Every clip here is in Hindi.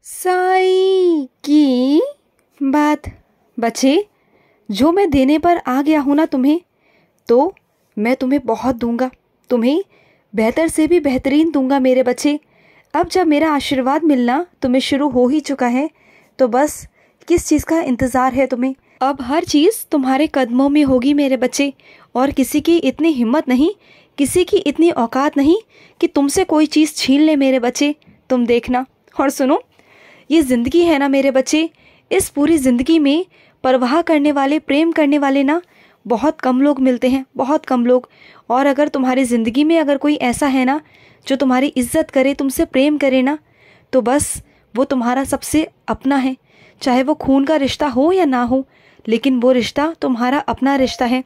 साई की बात। बच्चे, जो मैं देने पर आ गया हूँ ना तुम्हें, तो मैं तुम्हें बहुत दूंगा, तुम्हें बेहतर से भी बेहतरीन दूंगा मेरे बच्चे। अब जब मेरा आशीर्वाद मिलना तुम्हें शुरू हो ही चुका है, तो बस किस चीज़ का इंतज़ार है तुम्हें। अब हर चीज़ तुम्हारे कदमों में होगी मेरे बच्चे, और किसी की इतनी हिम्मत नहीं, किसी की इतनी औकात नहीं कि तुमसे कोई चीज़ छीन ले मेरे बच्चे। तुम देखना और सुनो, ये ज़िंदगी है ना मेरे बच्चे, इस पूरी ज़िंदगी में परवाह करने वाले, प्रेम करने वाले ना बहुत कम लोग मिलते हैं, बहुत कम लोग। और अगर तुम्हारी ज़िंदगी में अगर कोई ऐसा है ना जो तुम्हारी इज्जत करे, तुमसे प्रेम करे ना, तो बस वो तुम्हारा सबसे अपना है। चाहे वो खून का रिश्ता हो या ना हो, लेकिन वो रिश्ता तुम्हारा अपना रिश्ता है।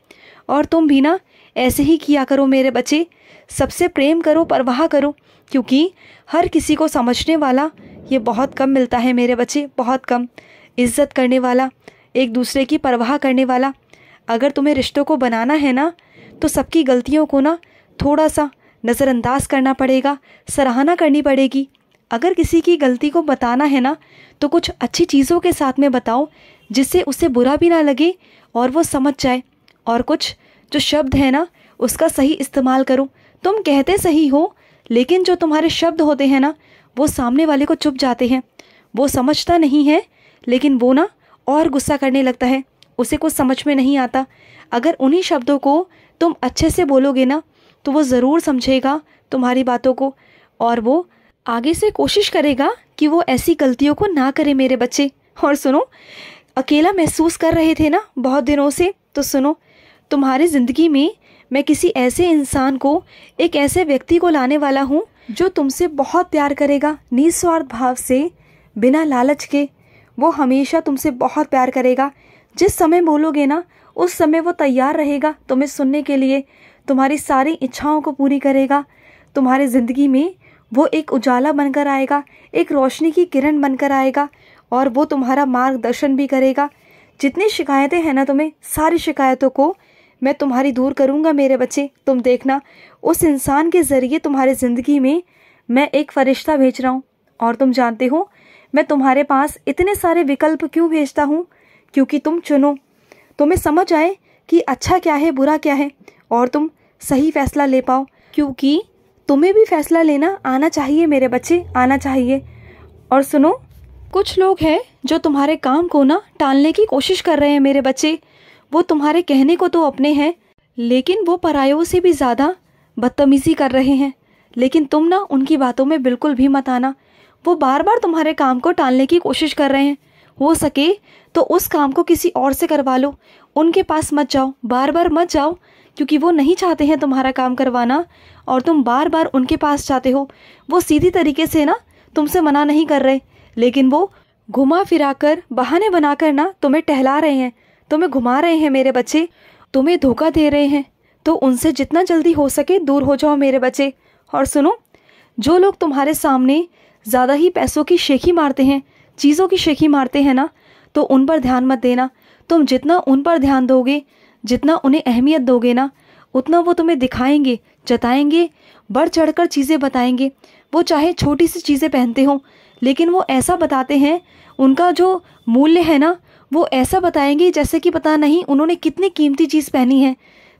और तुम भी ना ऐसे ही किया करो मेरे बच्चे, सबसे प्रेम करो, परवाह करो, क्योंकि हर किसी को समझने वाला ये बहुत कम मिलता है मेरे बच्चे, बहुत कम। इज्जत करने वाला, एक दूसरे की परवाह करने वाला। अगर तुम्हें रिश्तों को बनाना है ना, तो सबकी गलतियों को ना थोड़ा सा नज़रअंदाज करना पड़ेगा, सराहना करनी पड़ेगी। अगर किसी की गलती को बताना है ना, तो कुछ अच्छी चीज़ों के साथ में बताओ, जिससे उसे बुरा भी ना लगे और वो समझ जाए। और कुछ जो शब्द है ना, उसका सही इस्तेमाल करो। तुम कहते सही हो, लेकिन जो तुम्हारे शब्द होते हैं ना, वो सामने वाले को चुभ जाते हैं। वो समझता नहीं है, लेकिन वो ना और गुस्सा करने लगता है, उसे कुछ समझ में नहीं आता। अगर उन्हीं शब्दों को तुम अच्छे से बोलोगे ना, तो वो ज़रूर समझेगा तुम्हारी बातों को, और वो आगे से कोशिश करेगा कि वो ऐसी गलतियों को ना करे मेरे बच्चे। और सुनो, अकेला महसूस कर रहे थे ना बहुत दिनों से, तो सुनो, तुम्हारी ज़िंदगी में मैं किसी ऐसे इंसान को, एक ऐसे व्यक्ति को लाने वाला हूँ जो तुमसे बहुत प्यार करेगा, निस्वार्थ भाव से, बिना लालच के। वो हमेशा तुमसे बहुत प्यार करेगा। जिस समय बोलोगे ना, उस समय वो तैयार रहेगा तुम्हें सुनने के लिए, तुम्हारी सारी इच्छाओं को पूरी करेगा। तुम्हारी ज़िंदगी में वो एक उजाला बनकर आएगा, एक रोशनी की किरण बनकर आएगा, और वो तुम्हारा मार्गदर्शन भी करेगा। जितनी शिकायतें हैं ना तुम्हें, सारी शिकायतों को मैं तुम्हारी दूर करूँगा मेरे बच्चे। तुम देखना, उस इंसान के ज़रिए तुम्हारी ज़िंदगी में मैं एक फरिश्ता भेज रहा हूँ। और तुम जानते हो मैं तुम्हारे पास इतने सारे विकल्प क्यों भेजता हूँ? क्योंकि तुम चुनो, तुम्हें समझ आए कि अच्छा क्या है, बुरा क्या है, और तुम सही फैसला ले पाओ। क्योंकि तुम्हें भी फैसला लेना आना चाहिए मेरे बच्चे, आना चाहिए। और सुनो, कुछ लोग हैं जो तुम्हारे काम को ना टालने की कोशिश कर रहे हैं मेरे बच्चे। वो तुम्हारे कहने को तो अपने हैं, लेकिन वो परायों से भी ज़्यादा बदतमीज़ी कर रहे हैं। लेकिन तुम ना उनकी बातों में बिल्कुल भी मत आना। वो बार बार तुम्हारे काम को टालने की कोशिश कर रहे हैं। हो सके तो उस काम को किसी और से करवा लो, उनके पास मत जाओ, बार बार मत जाओ, क्योंकि वो नहीं चाहते हैं तुम्हारा काम करवाना, और तुम बार बार उनके पास जाते हो। वो सीधी तरीके से ना तुमसे मना नहीं कर रहे, लेकिन वो घुमा फिरा कर, बहाने बनाकर ना तुम्हें टहला रहे हैं, तुम्हें घुमा रहे हैं मेरे बच्चे, तुम्हें धोखा दे रहे हैं। तो उनसे जितना जल्दी हो सके दूर हो जाओ मेरे बच्चे। और सुनो, जो लोग तुम्हारे सामने ज़्यादा ही पैसों की शेखी मारते हैं, चीज़ों की शेखी मारते हैं ना, तो उन पर ध्यान मत देना। तुम जितना उन पर ध्यान दोगे, जितना उन्हें अहमियत दोगे ना, उतना वो तुम्हें दिखाएंगे, जताएंगे, बढ़ चढ़कर चीज़ें बताएंगे। वो चाहे छोटी सी चीज़ें पहनते हों, लेकिन वो ऐसा बताते हैं, उनका जो मूल्य है ना, वो ऐसा बताएंगे जैसे कि पता नहीं उन्होंने कितनी कीमती चीज़ पहनी है।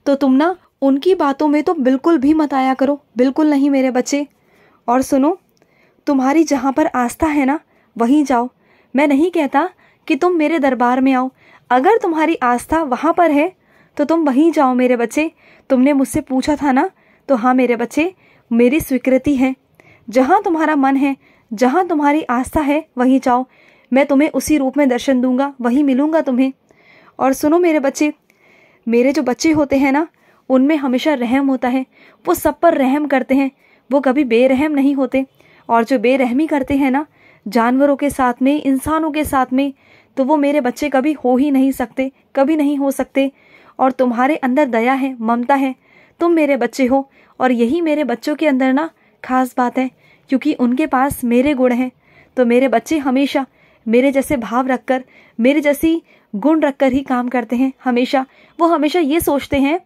तो तुम ना उनकी बातों में तो बिल्कुल भी मत आया करो, बिल्कुल नहीं मेरे बच्चे। और सुनो, तुम्हारी जहाँ पर आस्था है ना, वहीं जाओ। मैं नहीं कहता कि तुम मेरे दरबार में आओ, अगर तुम्हारी आस्था वहाँ पर है तो तुम वहीं जाओ मेरे बच्चे। तुमने मुझसे पूछा था ना, तो हाँ मेरे बच्चे, मेरी स्वीकृति है। जहाँ तुम्हारा मन है, जहाँ तुम्हारी आस्था है, वहीं जाओ। मैं तुम्हें उसी रूप में दर्शन दूंगा, वहीं मिलूंगा तुम्हें। और सुनो मेरे बच्चे, मेरे जो बच्चे होते हैं ना, उनमें हमेशा रहम होता है। वो सब पर रहम करते हैं, वो कभी बेरहम नहीं होते। और जो बेरहमी करते हैं ना, जानवरों के साथ में, इंसानों के साथ में, तो वो मेरे बच्चे कभी हो ही नहीं सकते, कभी नहीं हो सकते। और तुम्हारे अंदर दया है, ममता है, तुम मेरे बच्चे हो, और यही मेरे बच्चों के अंदर ना खास बात है, क्योंकि उनके पास मेरे गुण हैं। तो मेरे बच्चे हमेशा मेरे जैसे भाव रखकर, मेरे जैसी गुण रखकर ही काम करते हैं। हमेशा वो हमेशा ये सोचते हैं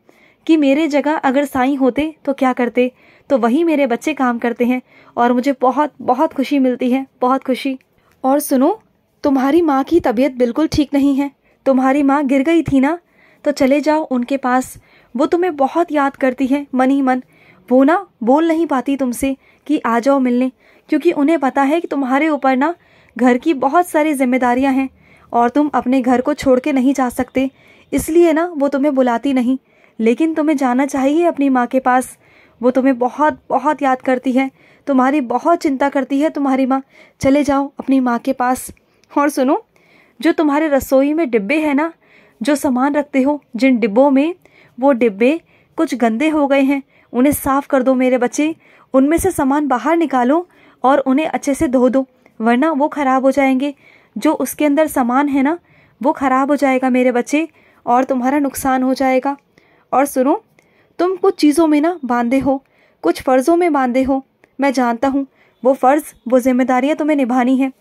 कि मेरे जगह अगर साईं होते तो क्या करते, तो वही मेरे बच्चे काम करते हैं, और मुझे बहुत बहुत खुशी मिलती है, बहुत खुशी। और सुनो, तुम्हारी माँ की तबीयत बिल्कुल ठीक नहीं है। तुम्हारी माँ गिर गई थी ना, तो चले जाओ उनके पास। वो तुम्हें बहुत याद करती है मन ही मन। वो ना बोल नहीं पाती तुमसे कि आ जाओ मिलने, क्योंकि उन्हें पता है कि तुम्हारे ऊपर ना घर की बहुत सारी जिम्मेदारियां हैं और तुम अपने घर को छोड़ के नहीं जा सकते, इसलिए ना वो तुम्हें बुलाती नहीं। लेकिन तुम्हें जाना चाहिए अपनी माँ के पास। वो तुम्हें बहुत बहुत याद करती है, तुम्हारी बहुत चिंता करती है तुम्हारी माँ। चले जाओ अपनी माँ के पास। और सुनो, जो तुम्हारे रसोई में डिब्बे हैं ना, जो सामान रखते हो जिन डिब्बों में, वो डिब्बे कुछ गंदे हो गए हैं, उन्हें साफ कर दो मेरे बच्चे। उनमें से सामान बाहर निकालो और उन्हें अच्छे से धो दो, वरना वो खराब हो जाएंगे। जो उसके अंदर सामान है ना, वो खराब हो जाएगा मेरे बच्चे, और तुम्हारा नुकसान हो जाएगा। और सुनो, तुम कुछ चीज़ों में ना बांधे हो, कुछ फ़र्ज़ों में बांधे हो। मैं जानता हूँ वो फ़र्ज़, वो जिम्मेदारियाँ तुम्हें निभानी है।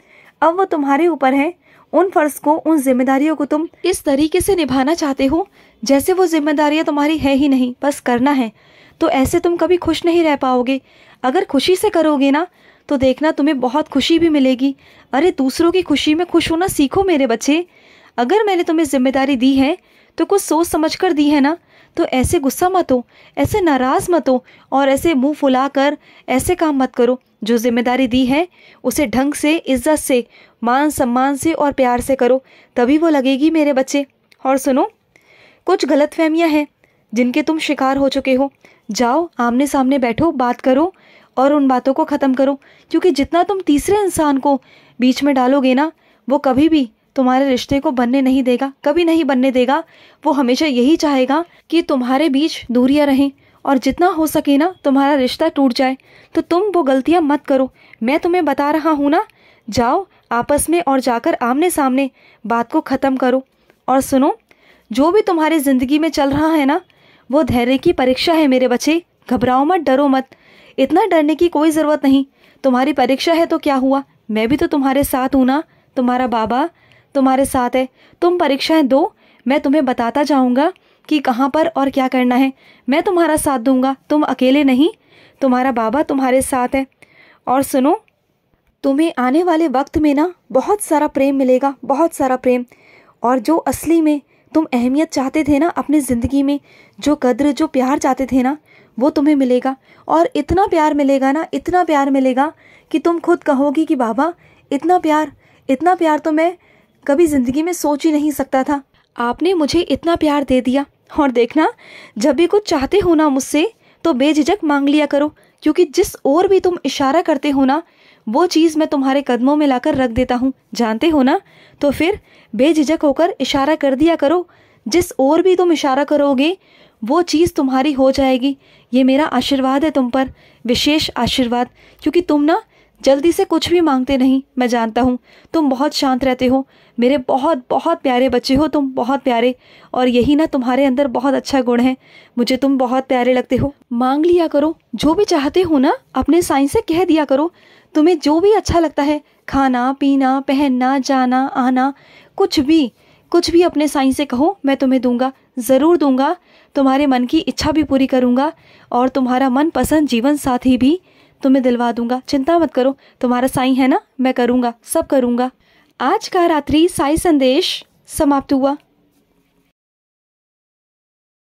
अब वो तुम्हारे ऊपर है। उन फ़र्ज़ को, उन जिम्मेदारियों को तुम इस तरीके से निभाना चाहते हो जैसे वो जिम्मेदारियाँ तुम्हारी है ही नहीं, बस करना है। तो ऐसे तुम कभी खुश नहीं रह पाओगे। अगर खुशी से करोगे ना, तो देखना तुम्हें बहुत खुशी भी मिलेगी। अरे दूसरों की खुशी में खुश होना सीखो मेरे बच्चे। अगर मैंने तुम्हें जिम्मेदारी दी है तो कुछ सोच समझ कर दी है ना, तो ऐसे गुस्सा मत हो, ऐसे नाराज़ मत हो और ऐसे मुंह फुला कर ऐसे काम मत करो। जो जिम्मेदारी दी है उसे ढंग से, इज्जत से, मान सम्मान से और प्यार से करो, तभी वो लगेगी मेरे बच्चे। और सुनो, कुछ गलतफहमियां हैं जिनके तुम शिकार हो चुके हो। जाओ आमने सामने बैठो, बात करो और उन बातों को ख़त्म करो, क्योंकि जितना तुम तीसरे इंसान को बीच में डालोगे ना, वो कभी भी तुम्हारे रिश्ते को बनने नहीं देगा, कभी नहीं बनने देगा। वो हमेशा यही चाहेगा कि तुम्हारे बीच दूरियां रहें और जितना हो सके ना तुम्हारा रिश्ता टूट जाए। तो तुम वो गलतियां मत करो, मैं तुम्हें बता रहा हूँ ना। जाओ आपस में और जाकर आमने सामने बात को ख़त्म करो। और सुनो, जो भी तुम्हारी ज़िंदगी में चल रहा है ना, वो धैर्य की परीक्षा है मेरे बच्चे। घबराओ मत, डरो मत, इतना डरने की कोई ज़रूरत नहीं। तुम्हारी परीक्षा है तो क्या हुआ, मैं भी तो तुम्हारे साथ हूँ ना। तुम्हारा बाबा तुम्हारे साथ है। तुम परीक्षाएं दो, मैं तुम्हें बताता जाऊँगा कि कहाँ पर और क्या करना है। मैं तुम्हारा साथ दूंगा, तुम अकेले नहीं, तुम्हारा बाबा तुम्हारे साथ है। और सुनो, तुम्हें आने वाले वक्त में ना बहुत सारा प्रेम मिलेगा, बहुत सारा प्रेम। और जो असली में तुम अहमियत चाहते थे ना अपनी ज़िंदगी में, जो कद्र, जो प्यार चाहते थे ना, वो तुम्हें मिलेगा। और इतना प्यार मिलेगा ना, इतना प्यार मिलेगा कि तुम खुद कहोगी कि बाबा इतना प्यार तो मैं कभी ज़िंदगी में सोच ही नहीं सकता था। आपने मुझे इतना प्यार दे दिया। और देखना, जब भी कुछ चाहते हो ना मुझसे, तो बेझिझक मांग लिया करो, क्योंकि जिस ओर भी तुम इशारा करते हो ना, वो चीज़ मैं तुम्हारे कदमों में लाकर रख देता हूँ, जानते हो ना। तो फिर बेझिझक होकर इशारा कर दिया करो। जिस ओर भी तुम इशारा करोगे वो चीज़ तुम्हारी हो जाएगी। ये मेरा आशीर्वाद है तुम पर, विशेष आशीर्वाद, क्योंकि तुम ना जल्दी से कुछ भी मांगते नहीं। मैं जानता हूँ तुम बहुत शांत रहते हो, मेरे बहुत बहुत प्यारे बच्चे हो तुम, बहुत प्यारे। और यही ना तुम्हारे अंदर बहुत अच्छा गुण है, मुझे तुम बहुत प्यारे लगते हो। मांग लिया करो, जो भी चाहते हो ना अपने साईं से कह दिया करो। तुम्हें जो भी अच्छा लगता है, खाना पीना, पहनना, जाना आना, कुछ भी अपने साईं से कहो, मैं तुम्हें दूंगा, ज़रूर दूंगा। तुम्हारे मन की इच्छा भी पूरी करूंगा और तुम्हारा मनपसंद जीवन साथी भी तुम्हें दिलवा दूंगा। चिंता मत करो, तुम्हारा साईं है ना, मैं करूंगा, सब करूंगा। आज का रात्रि साईं संदेश समाप्त हुआ।